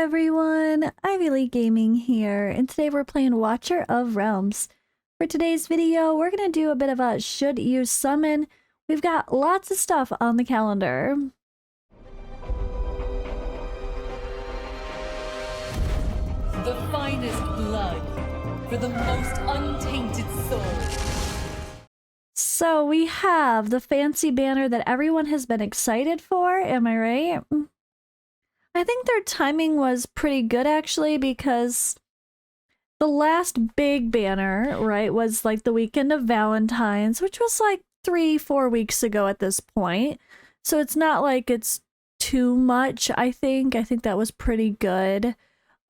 everyone, Ivy League Gaming here, and today we're playing Watcher of Realms. For today's video, we're going to do a bit of a should you summon. We've got lots of stuff on the calendar. The finest blood for the most untainted soul. So we have the fancy banner that everyone has been excited for, am I right? I think their timing was pretty good actually, because the last big banner, right, was like the weekend of Valentine's, which was like 3-4 weeks ago at this point. So it's not like it's too much, I think. I think that was pretty good.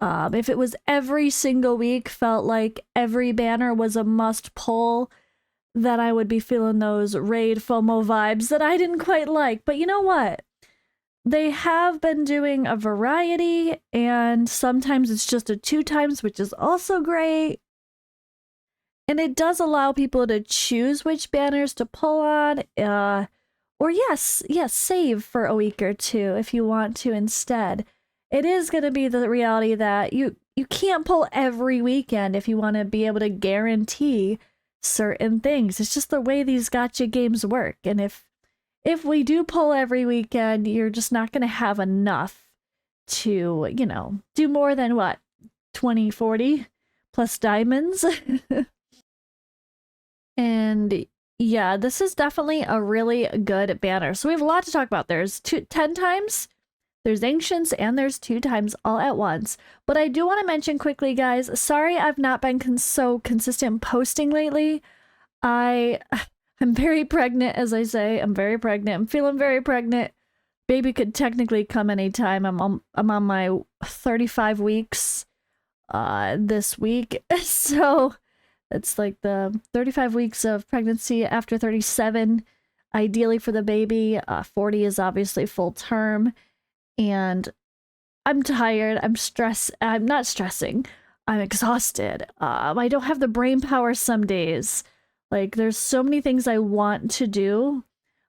If it was every single week, felt like every banner was a must pull, then I would be feeling those raid FOMO vibes that I didn't quite like. But you know what? They have been doing a variety, and sometimes it's just a 2x, which is also great. And it does allow people to choose which banners to pull on, or yes, save for a week or two if you want to instead. It is going to be the reality that you can't pull every weekend if you want to be able to guarantee certain things. It's just the way these gacha games work, and if we do pull every weekend, you're just not going to have enough to, you know, do more than what, 20, 40 plus diamonds. And yeah, this is definitely a really good banner. So we have a lot to talk about. There's 10x, there's Ancients, and there's 2x all at once. But I do want to mention quickly, guys, sorry I've not been so consistent posting lately. I'm very pregnant, as I say. I'm very pregnant. I'm feeling very pregnant. Baby could technically come anytime. I'm on my 35 weeks this week. So it's like the 35 weeks of pregnancy after 37, ideally for the baby. 40 is obviously full term. And I'm tired. I'm stressed. I'm not stressing. I'm exhausted. I don't have the brain power some days. Like, there's so many things I want to do.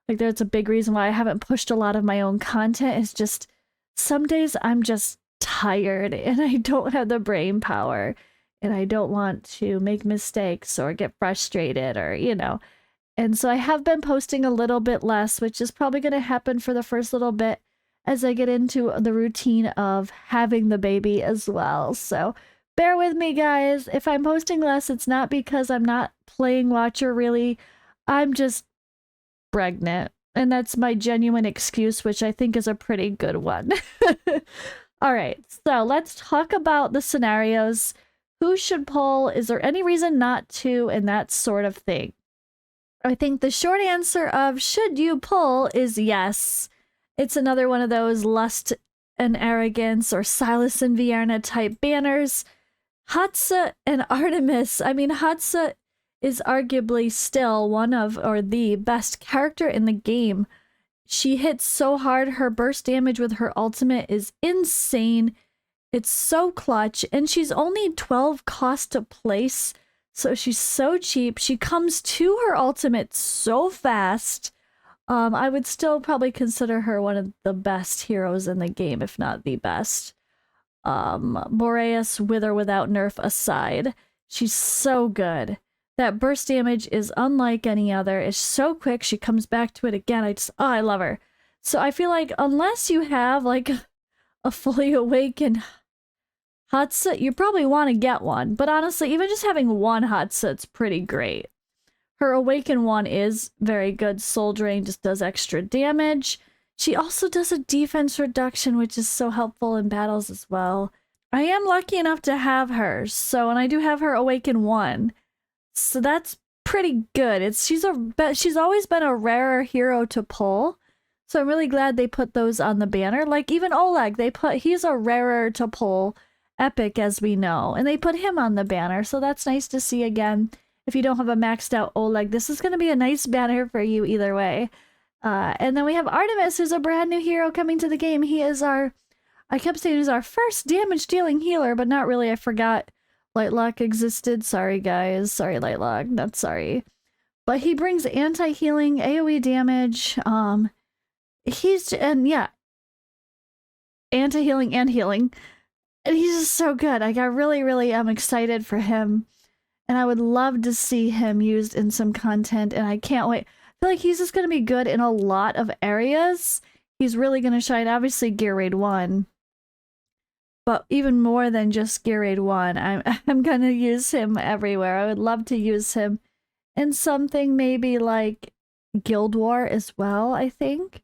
Like, that's a big reason why I haven't pushed a lot of my own content. It's just, some days I'm just tired and I don't have the brain power. And I don't want to make mistakes or get frustrated or, you know. And so I have been posting a little bit less, which is probably going to happen for the first little bit as I get into the routine of having the baby as well. So bear with me, guys. If I'm posting less, it's not because I'm not playing Watcher, really. I'm just pregnant. And that's my genuine excuse, which I think is a pretty good one. All right, so let's talk about the scenarios. Who should pull? Is there any reason not to? And that sort of thing. I think the short answer of should you pull is yes. It's another one of those Lust and Arrogance or Silas and Vierna type banners. Hatsa and Artemis. I mean, Hatsa is arguably still one of, or the best character in the game. She hits so hard. Her burst damage with her ultimate is insane. It's so clutch, and she's only 12 cost to place, so she's so cheap. She comes to her ultimate so fast. I would still probably consider her one of the best heroes in the game, if not the best. Boreas, with or without nerf aside, she's so good. That burst damage is unlike any other. It's so quick. She comes back to it again. I love her. So I feel like unless you have like a fully awakened Hatsa, you probably want to get one. But honestly, even just having one Hatsa, it's pretty great. Her awakened one is very good. Soul Drain just does extra damage. She also does a defense reduction, which is so helpful in battles as well. I am lucky enough to have her, and I do have her Awaken 1. So that's pretty good. She's always been a rarer hero to pull. So I'm really glad they put those on the banner. Like even Oleg, he's a rarer to pull epic, as we know, and they put him on the banner. So that's nice to see again. If you don't have a maxed out Oleg, this is going to be a nice banner for you either way. And then we have Artemis, who's a brand new hero coming to the game. He is I kept saying he's our first damage dealing healer, but not really. I forgot Lightlock existed. Sorry, guys. Sorry, Lightlock. Not sorry. But he brings anti-healing, AoE damage. Anti-healing and healing. And he's just so good. Like, I really, really am excited for him. And I would love to see him used in some content. And I can't wait. I feel like he's just going to be good in a lot of areas. He's really going to shine. Obviously, Gear Raid 1. But even more than just Gear Raid 1, I'm going to use him everywhere. I would love to use him in something maybe like Guild War as well, I think.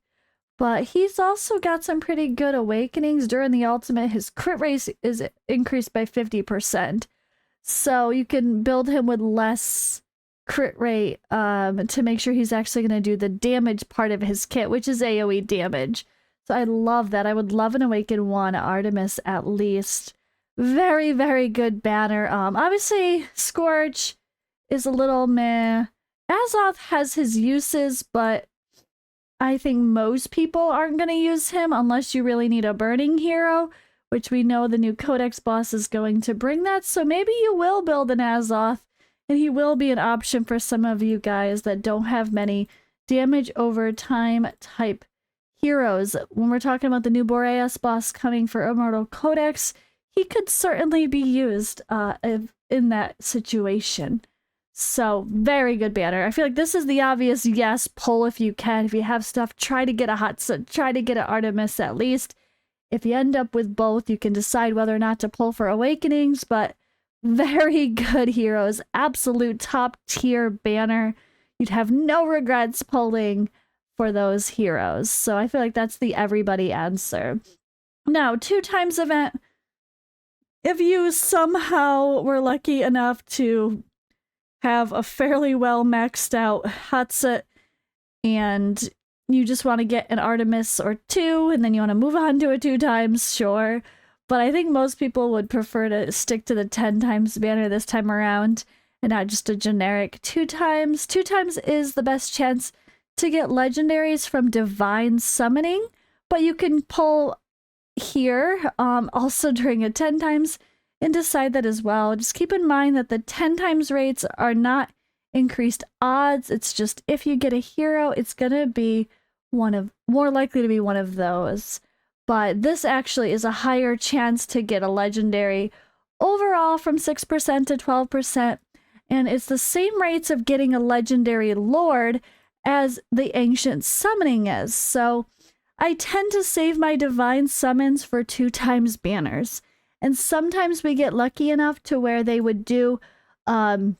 But he's also got some pretty good awakenings during the ultimate. His crit rate is increased by 50%. So you can build him with less crit rate to make sure he's actually going to do the damage part of his kit, which is AoE damage. So I love that. I would love an Awaken 1 Artemis at least. Very, very good banner. Obviously, Scorch is a little meh. Azoth has his uses, but I think most people aren't going to use him unless you really need a burning hero, which we know the new Codex boss is going to bring that. So maybe you will build an Azoth, and he will be an option for some of you guys that don't have many damage over time type heroes. When we're talking about the new Boreas boss coming for Immortal Codex, he could certainly be used in that situation. So, very good banner. I feel like this is the obvious yes, pull if you can. If you have stuff, try to get a Hatsa, try to get an Artemis at least. If you end up with both, you can decide whether or not to pull for Awakenings, but very good heroes. Absolute top tier banner. You'd have no regrets pulling for those heroes. So I feel like that's the everybody answer. Now, 2x event. If you somehow were lucky enough to have a fairly well maxed out Hatset and you just want to get an Artemis or two and then you want to move on to a 2x, sure. But I think most people would prefer to stick to the 10x banner this time around and not just a generic 2x. 2x is the best chance to get legendaries from Divine Summoning, but you can pull here also during a 10x and decide that as well. Just keep in mind that the 10x rates are not increased odds. It's just if you get a hero, it's gonna be more likely to be one of those. But this actually is a higher chance to get a legendary overall from 6% to 12%. And it's the same rates of getting a legendary lord as the ancient summoning is. So I tend to save my divine summons for 2x banners. And sometimes we get lucky enough to where they would do the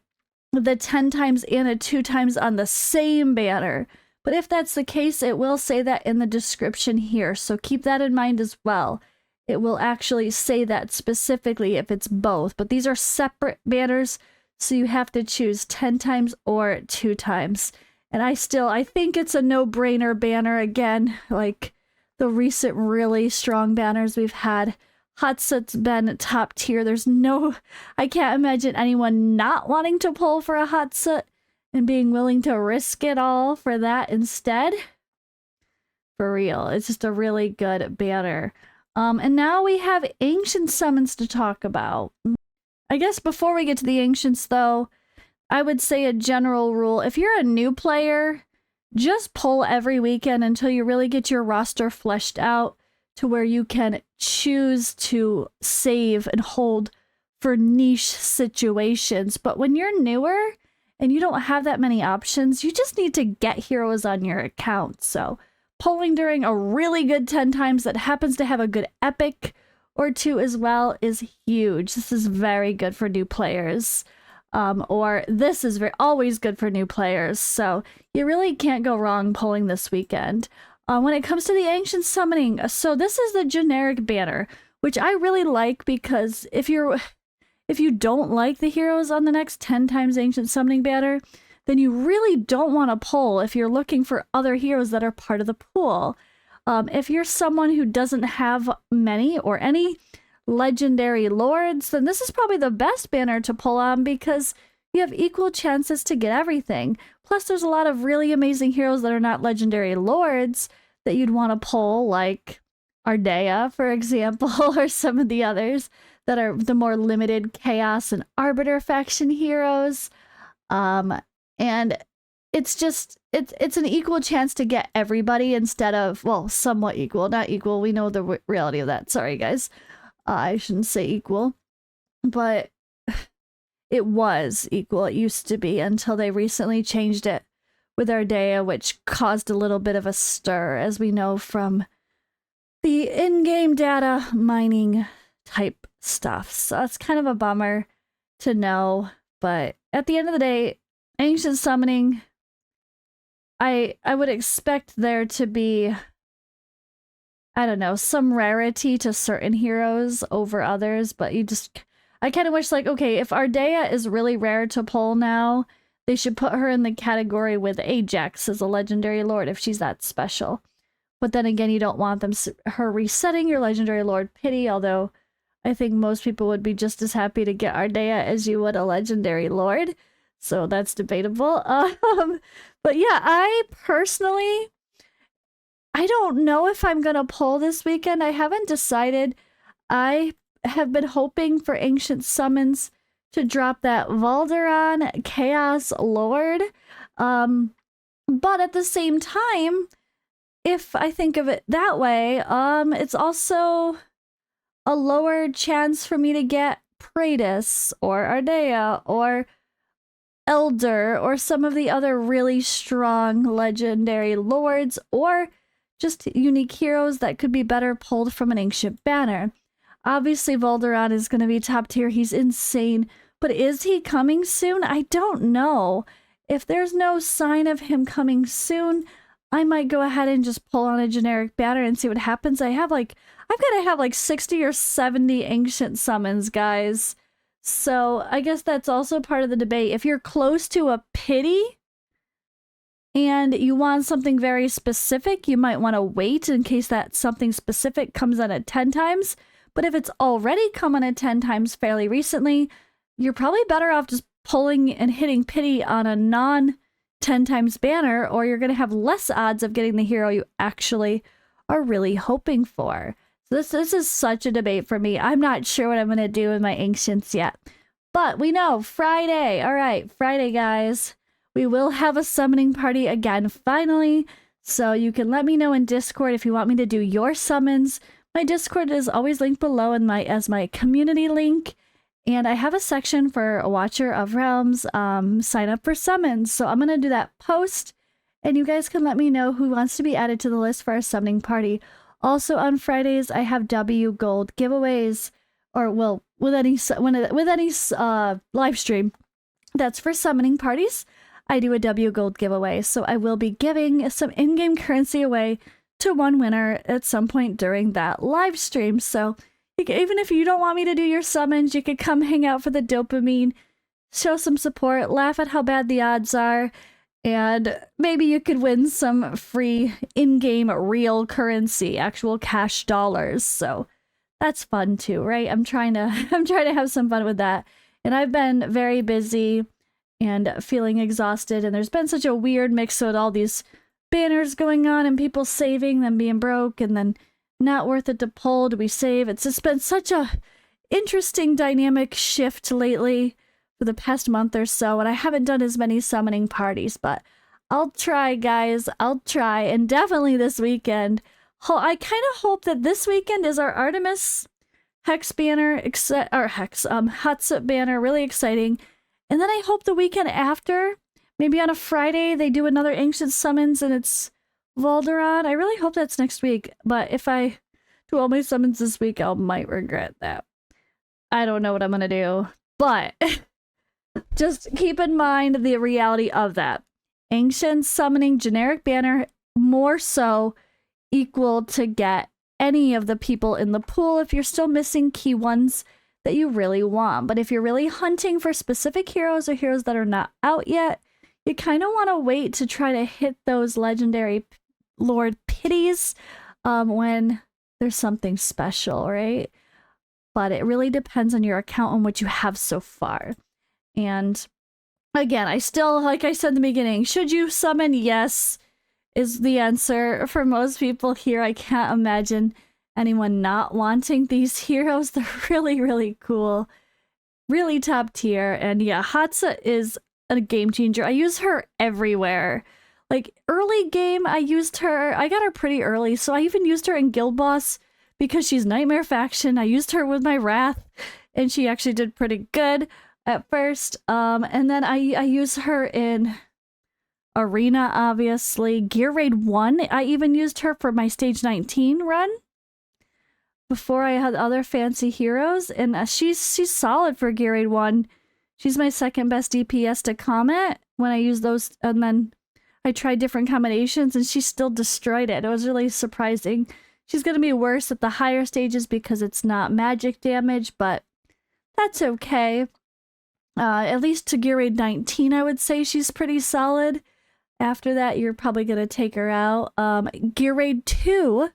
10x and a 2x on the same banner. But if that's the case, it will say that in the description here. So keep that in mind as well. It will actually say that specifically if it's both. But these are separate banners, so you have to choose 10x or 2x. And I think it's a no-brainer banner again. Like the recent really strong banners we've had. Hatset's been top tier. I can't imagine anyone not wanting to pull for a Hatset and being willing to risk it all for that instead. For real, it's just a really good banner. And now we have ancient summons to talk about. I guess before we get to the ancients though, I would say a general rule. If you're a new player, just pull every weekend until you really get your roster fleshed out to where you can choose to save and hold for niche situations. But when you're newer and you don't have that many options, you just need to get heroes on your account. So pulling during a really good 10x that happens to have a good epic or two as well is huge. This is very good for new players. Or this is always good for new players. So you really can't go wrong pulling this weekend. When it comes to the ancient summoning, so this is the generic banner, which I really like because if you don't like the heroes on the next 10x ancient summoning banner, then you really don't want to pull if you're looking for other heroes that are part of the pool. If you're someone who doesn't have many or any legendary lords, then this is probably the best banner to pull on because you have equal chances to get everything. Plus, there's a lot of really amazing heroes that are not legendary lords that you'd want to pull, like Ardea, for example, or some of the others that are the more limited Chaos and Arbiter faction heroes. And it's just, it's an equal chance to get everybody instead of, well, somewhat equal, not equal. We know the reality of that. Sorry, guys. I shouldn't say equal, but it was equal. It used to be until they recently changed it with Ardea, which caused a little bit of a stir, as we know from the in-game data mining type stuff. So that's kind of a bummer to know. But at the end of the day, Ancient Summoning, I would expect there to be, I don't know, some rarity to certain heroes over others, but I kind of wish, like, okay, if Ardea is really rare to pull now, they should put her in the category with Ajax as a legendary lord if she's that special. But then again, you don't want her resetting your legendary lord pity, although I think most people would be just as happy to get Ardea as you would a legendary lord. So that's debatable. But yeah, I personally, I don't know if I'm gonna pull this weekend. I haven't decided. I have been hoping for Ancient Summons to drop that Valderon Chaos Lord. But at the same time, if I think of it that way, it's also a lower chance for me to get Praetus or Ardea or Elder or some of the other really strong legendary lords or just unique heroes that could be better pulled from an ancient banner. Obviously, Valderon is going to be top tier. He's insane. But is he coming soon? I don't know. If there's no sign of him coming soon, I might go ahead and just pull on a generic banner and see what happens. I've got to have like 60 or 70 ancient summons, guys. So I guess that's also part of the debate. If you're close to a pity and you want something very specific, you might want to wait in case that something specific comes in at 10 times. But if it's already come in at 10 times fairly recently, you're probably better off just pulling and hitting pity on a non 10 times banner, or you're going to have less odds of getting the hero you actually are really hoping for. So this is such a debate for me. I'm not sure what I'm going to do with my ancients yet. But we know Friday. All right, Friday, guys. We will have a summoning party again, finally. So you can let me know in Discord if you want me to do your summons. My Discord is always linked below as my community link. And I have a section for a Watcher of Realms, sign up for summons. So I'm going to do that post. And you guys can let me know who wants to be added to the list for our summoning party. Also on Fridays, I have W Gold giveaways, or well, with any live stream that's for summoning parties, I do a W Gold giveaway. So I will be giving some in-game currency away to one winner at some point during that live stream. So even if you don't want me to do your summons, you could come hang out for the dopamine, show some support, laugh at how bad the odds are, and maybe you could win some free in-game real currency, actual cash dollars. So that's fun too, right? I'm trying to have some fun with that. And I've been very busy and feeling exhausted, and there's been such a weird mix with all these banners going on and people saving, them being broke, and then not worth it to pull. Do we save? It's just been such a interesting dynamic shift lately for the past month or so, and I haven't done as many summoning parties, but I'll try, guys. I'll try, and definitely this weekend. I kind of hope that this weekend is our Artemis Hex banner, Hatsup banner, really exciting. And then I hope the weekend after, maybe on a Friday, they do another Ancient Summons and it's Valderon. I really hope that's next week, but if I do all my summons this week, I might regret that. I don't know what I'm gonna do, but just keep in mind the reality of that. Ancient Summoning generic banner, more so equal to get any of the people in the pool if you're still missing key ones that you really want. But if you're really hunting for specific heroes or heroes that are not out yet, you kind of want to wait to try to hit those legendary Lord pities when there's something special, right? But it really depends on your account and what you have so far. And again, I still, like I said in the beginning, should you summon? Yes, is the answer for most people here. I can't imagine anyone not wanting these heroes. They're really, really cool. Really top tier. And yeah, Hatsa is a game changer. I use her everywhere. Like early game, I got her pretty early. So I even used her in Guild Boss because she's Nightmare Faction. I used her with my Wrath, and she actually did pretty good at first. And then I use her in Arena, obviously. Gear Raid 1, I even used her for my Stage 19 run before I had other fancy heroes, and she's solid for Gear Raid 1. She's my second best DPS to Comet when I use those, and then I tried different combinations and she still destroyed it. It was really surprising. She's going to be worse at the higher stages because it's not magic damage, but that's okay. At least to Gear Raid 19, I would say she's pretty solid. After that, you're probably going to take her out. Gear Raid 2,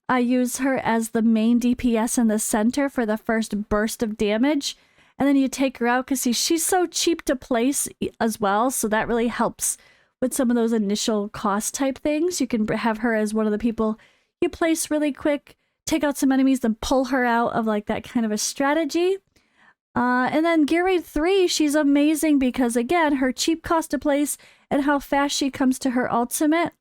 I use her as the main DPS in the center for the first burst of damage. And then you take her out because she's so cheap to place as well. So that really helps with some of those initial cost type things. You can have her as one of the people you place really quick, take out some enemies, then pull her out of like that kind of a strategy. And then Gear Raid 3, she's amazing because, again, her cheap cost to place and how fast she comes to her ultimate.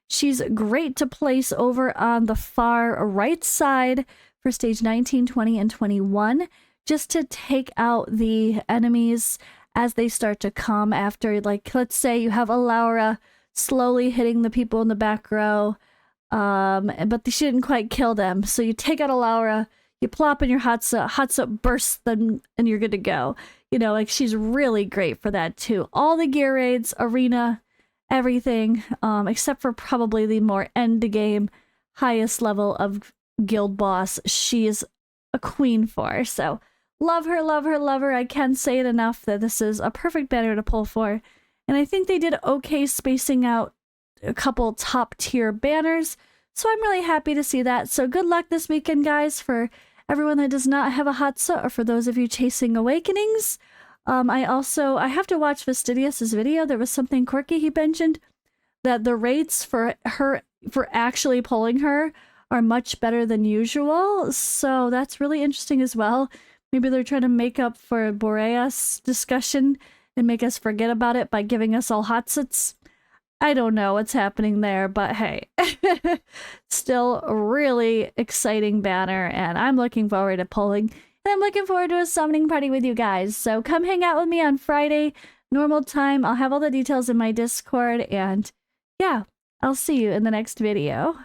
She's great to place over on the far right side for stage 19, 20, and 21, just to take out the enemies as they start to come after, like, let's say you have Alaura slowly hitting the people in the back row, but she didn't quite kill them. So you take out Alaura, you plop in your Hatsa bursts them, and you're good to go. You know, like, she's really great for that too. All the gear raids, arena, everything, except for probably the more end game, highest level of guild boss, she is a queen for. So love her, love her, love her. I can't say it enough that this is a perfect banner to pull for. And I think they did okay spacing out a couple top tier banners. So I'm really happy to see that. So good luck this weekend, guys, for everyone that does not have a Hatsa, or for those of you chasing Awakenings. I have to watch Fastidious' video. There was something quirky he mentioned, that the rates for actually pulling her are much better than usual. So that's really interesting as well. Maybe they're trying to make up for Boreas discussion and make us forget about it by giving us all Hatsats. I don't know what's happening there, but hey, still a really exciting banner, and I'm looking forward to pulling. And I'm looking forward to a summoning party with you guys. So come hang out with me on Friday, normal time. I'll have all the details in my Discord, and yeah, I'll see you in the next video.